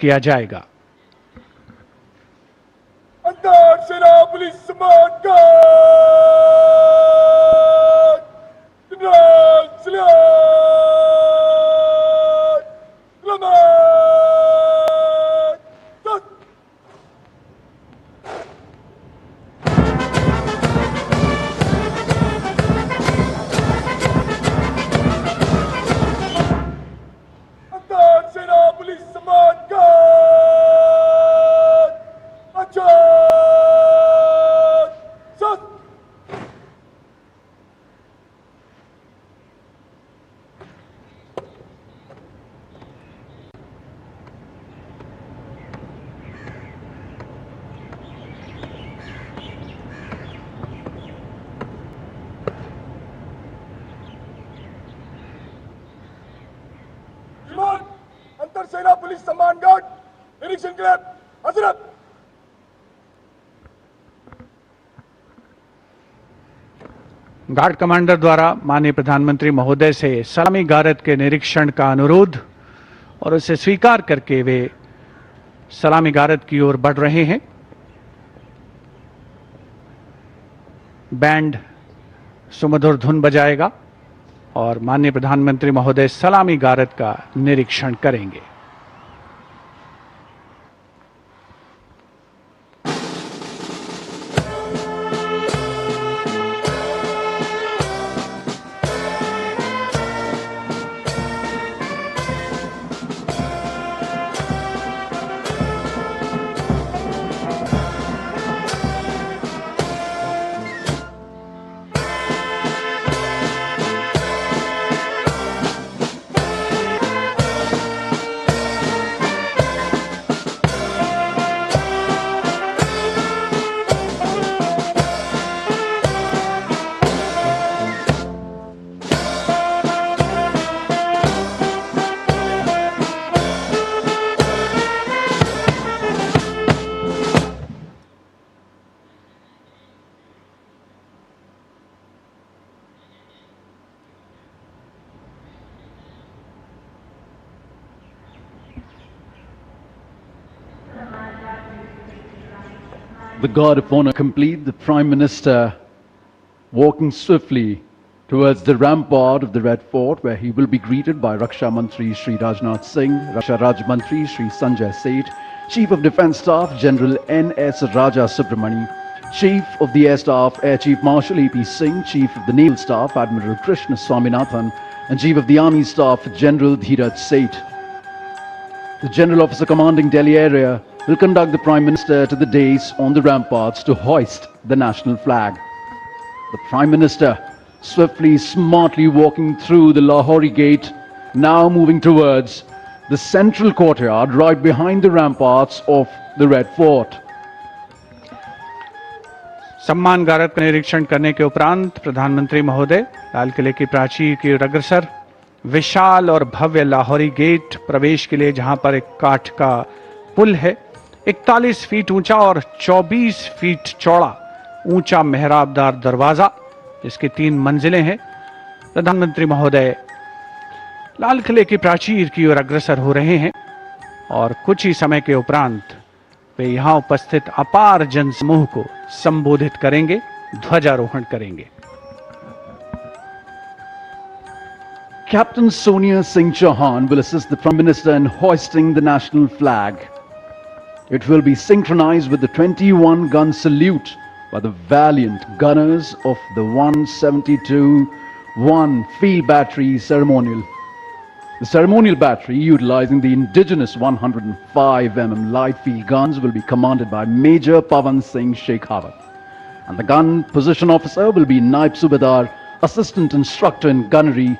किया जाएगा। अंतर सेना पुलिस सम्मान गार्ड जनरल अंतर सेना पुलिस सम्मान गार्ड अच्छा सत श्रीमान अंतर सेना पुलिस सम्मान गार्ड निरीक्षण के लिए हजरत गार्ड कमांडर द्वारा माननीय प्रधानमंत्री महोदय से सलामी गारद के निरीक्षण का अनुरोध और उसे स्वीकार करके वे सलामी गारद की ओर बढ़ रहे हैं। बैंड सुमधुर धुन बजाएगा और माननीय प्रधानमंत्री महोदय सलामी गारद का निरीक्षण करेंगे। The guard of honor complete, the Prime Minister walking swiftly towards the rampart of the Red Fort, where he will be greeted by Raksha Mantri Shri Rajnath Singh, Raksha Raj Mantri Shri Sanjay Seth, Chief of Defence Staff General N.S. Raja Subramani, Chief of the Air Staff Air Chief Marshal E.P. Singh, Chief of the Naval Staff Admiral Krishna Swaminathan, and Chief of the Army Staff General Dheeraj Seth. The General Officer commanding Delhi area will conduct the Prime Minister to the dais on the ramparts to hoist the national flag. The Prime Minister swiftly, smartly walking through the Lahori Gate, now moving towards the central courtyard right behind the ramparts of the Red Fort. सम्मान गारद का निरीक्षण करने के उपरांत प्रधानमंत्री महोदय लाल किले की प्राचीर की ओर अग्रसर विशाल और भव्य लाहौरी गेट प्रवेश के लिए, जहां पर एक काठ का पुल है, 41 फीट ऊंचा और 24 फीट चौड़ा ऊंचा मेहराबदार दरवाजा, जिसकी 3 मंजिलें हैं। प्रधानमंत्री महोदय लाल किले की प्राचीर की ओर अग्रसर हो रहे हैं और कुछ ही समय के उपरांत वे यहां उपस्थित अपार जनसमूह को संबोधित करेंगे, ध्वजारोहण करेंगे। Captain Sonia Singh Chauhan will assist the Prime Minister in hoisting the national flag. It will be synchronized with the 21-gun salute by the valiant gunners of the 172-1 Field Battery Ceremonial. The ceremonial battery, utilizing the indigenous 105mm light field guns, will be commanded by Major Pavan Singh Shekhawat. And the gun position officer will be Naib Subedar, Assistant Instructor in Gunnery,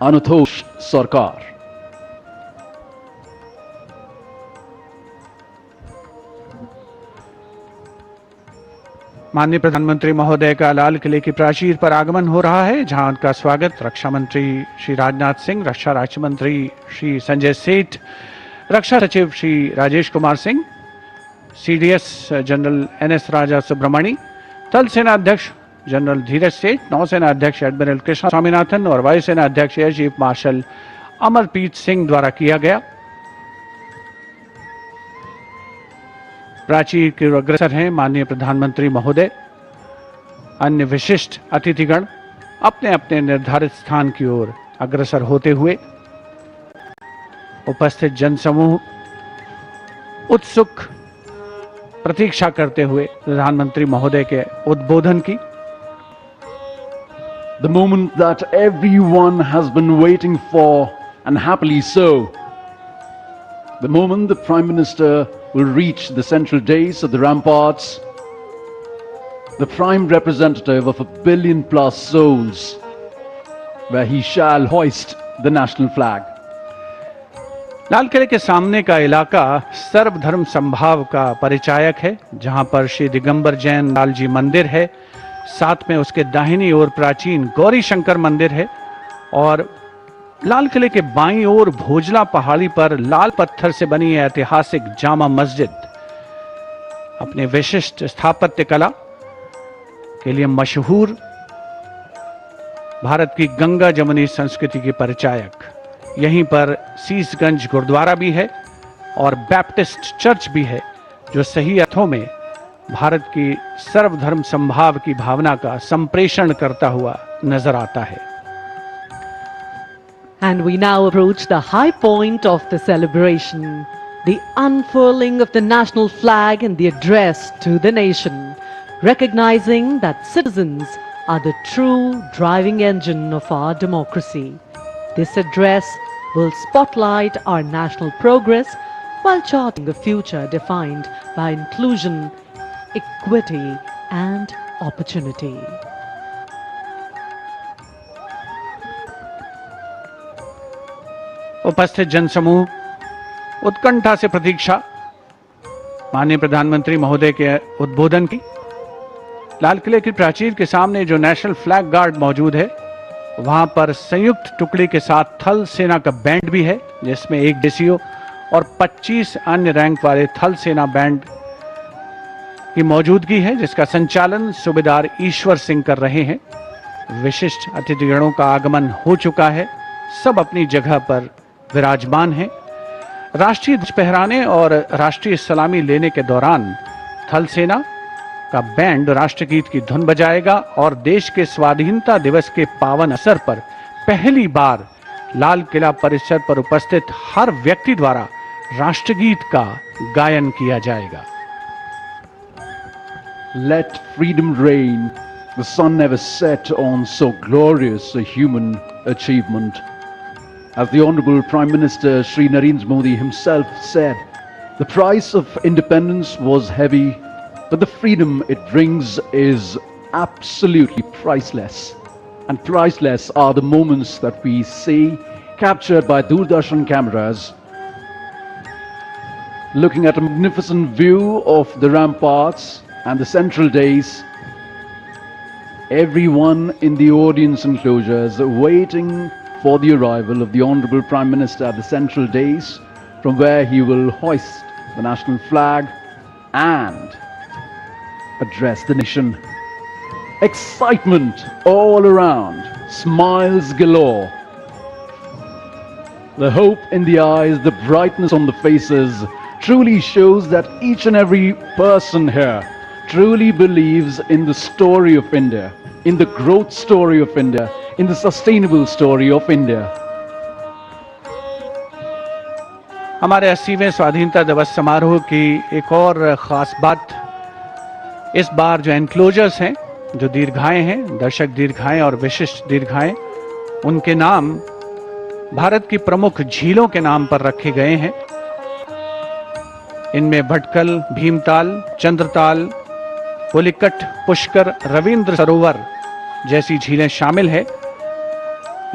Anutosh Sarkar. माननीय प्रधानमंत्री महोदय का लाल किले की प्राचीर पर आगमन हो रहा है, जहां उनका स्वागत रक्षा मंत्री श्री राजनाथ सिंह, रक्षा राज्य मंत्री श्री संजय सेठ, रक्षा सचिव Shri Rajesh Kumar Singh, CDS general NS Raja Subramani, थल सेना अध्यक्ष जनरल धीरज सेठ, नौसेना अध्यक्ष एडमिरल कृष्ण स्वामीनाथन और वायुसेना अध्यक्ष air chief marshal Amarpreet Singh द्वारा किया गया। प्राची की ओर अग्रसर हैं माननीय प्रधानमंत्री महोदय। अन्य विशिष्ट अतिथिगण अपने अपने निर्धारित स्थान की ओर अग्रसर होते हुए उपस्थित जनसमूह उत्सुक प्रतीक्षा करते हुए प्रधानमंत्री महोदय के उद्बोधन की। The moment that everyone has been waiting for, and happily so. The moment the Prime Minister will reach the central dais of the ramparts, the prime representative of 1 billion plus souls, where he shall hoist the national flag. लाल किले के सामने का इलाका सर्वधर्म संभाव का परिचायक है, जहां पर श्री दिगंबर जैन लाल जी मंदिर है, साथ में उसके दाहिनी ओर प्राचीन गौरी शंकर मंदिर है और लाल किले के बाईं ओर भोजला पहाड़ी पर लाल पत्थर से बनी ऐतिहासिक जामा मस्जिद अपने विशिष्ट स्थापत्य कला के लिए मशहूर भारत की गंगा जमुनी संस्कृति की परिचायक। यहीं पर सीसगंज गुरुद्वारा भी है और बैप्टिस्ट चर्च भी है, जो सही अर्थों में भारत की सर्वधर्म संभाव की भावना का संप्रेषण करता हुआ नजर आता है। And we now approach the high point of the celebration, the unfurling of the national flag and the address to the nation, recognizing that citizens are the true driving engine of our democracy. This address will spotlight our national progress while charting a future defined by inclusion, equity and opportunity. उपस्थित जनसमूह उत्कंठा से प्रतीक्षा माननीय प्रधानमंत्री महोदय के उद्बोधन की। लाल किले की प्राचीर के सामने जो नेशनल फ्लैग गार्ड मौजूद है, वहां पर संयुक्त टुकड़ी के साथ थल सेना का बैंड भी है, जिसमें एक डीसीओ और 25 अन्य रैंक वाले थल सेना बैंड की मौजूदगी है, जिसका संचालन सूबेदार ईश्वर सिंह कर रहे हैं। विशिष्ट अतिथिगणों का आगमन हो चुका है, सब अपनी जगह पर विराजमान हैं। राष्ट्रीय ध्वज फहराने और राष्ट्रीय सलामी लेने के दौरान थल सेना का बैंड राष्ट्रगीत की धुन बजाएगा और देश के स्वाधीनता दिवस के पावन अवसर पर पहली बार लाल किला परिसर पर उपस्थित हर व्यक्ति द्वारा राष्ट्रगीत का गायन किया जाएगा। Let freedom reign. The sun never set on so glorious a human achievement. As the Honorable Prime Minister Shri Narendra Modi himself said, the price of independence was heavy, but the freedom it brings is absolutely priceless. And priceless are the moments that we see captured by Doordarshan cameras, looking at a magnificent view of the ramparts and the central dais. Everyone in the audience enclosures waiting for the arrival of the Honorable Prime Minister at the central dais, from where he will hoist the national flag and address the nation. Excitement all around, smiles galore. The hope in the eyes, the brightness on the faces truly shows that each and every person here truly believes in the story of India, in the growth story of India, in the sustainable story of India. हमारे 80वें स्वाधीनता दिवस समारोह की एक और खास बात, इस बार जो एनक्लोजर्स हैं, जो दीर्घाएं हैं, दर्शक दीर्घाएं और विशिष्ट दीर्घाएं, उनके नाम भारत की प्रमुख झीलों के नाम पर रखे गए हैं। इनमें भटकल, भीमताल, चंद्रताल, पुलिकट, पुष्कर, रविंद्र सरोवर जैसी झीलें शामिल है।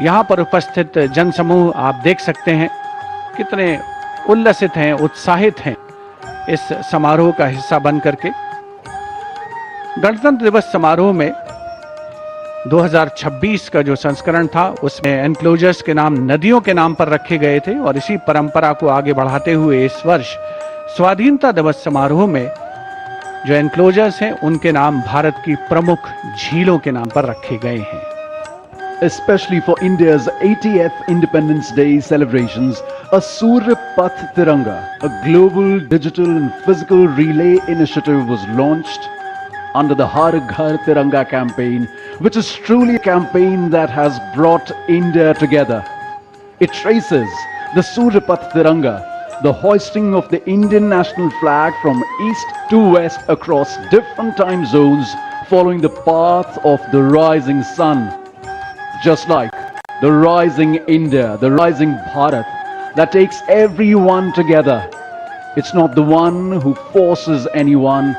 यहाँ पर उपस्थित जनसमूह आप देख सकते हैं कितने उल्लसित हैं, उत्साहित हैं इस समारोह का हिस्सा बन करके। गणतंत्र दिवस समारोह में 2026 का जो संस्करण था, उसमें एनक्लोजर्स के नाम नदियों के नाम पर रखे गए थे और इसी परंपरा को आगे बढ़ाते हुए इस वर्ष स्वाधीनता दिवस समारोह में जो एनक्लोजर्स हैं, उनके नाम भारत की प्रमुख झीलों के नाम पर रखे गए हैं। Especially for India's 80th Independence Day celebrations, a Surya Path Tiranga, a global digital and physical relay initiative was launched under the Har Ghar Tiranga campaign, which is truly a campaign that has brought India together. It traces the Surya Path Tiranga, the hoisting of the Indian national flag from east to west across different time zones, following the path of the rising sun. Just like the rising India, the rising Bharat, that takes everyone together. It's not the one who forces anyone,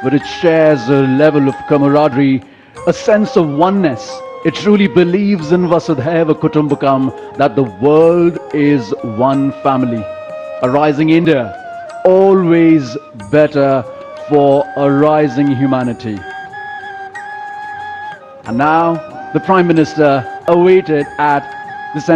but it shares a level of camaraderie, a sense of oneness. It truly believes in Vasudhaiva Kutumbakam, that the world is one family. A rising India, always better for a rising humanity. And now, the Prime Minister awaited at the Central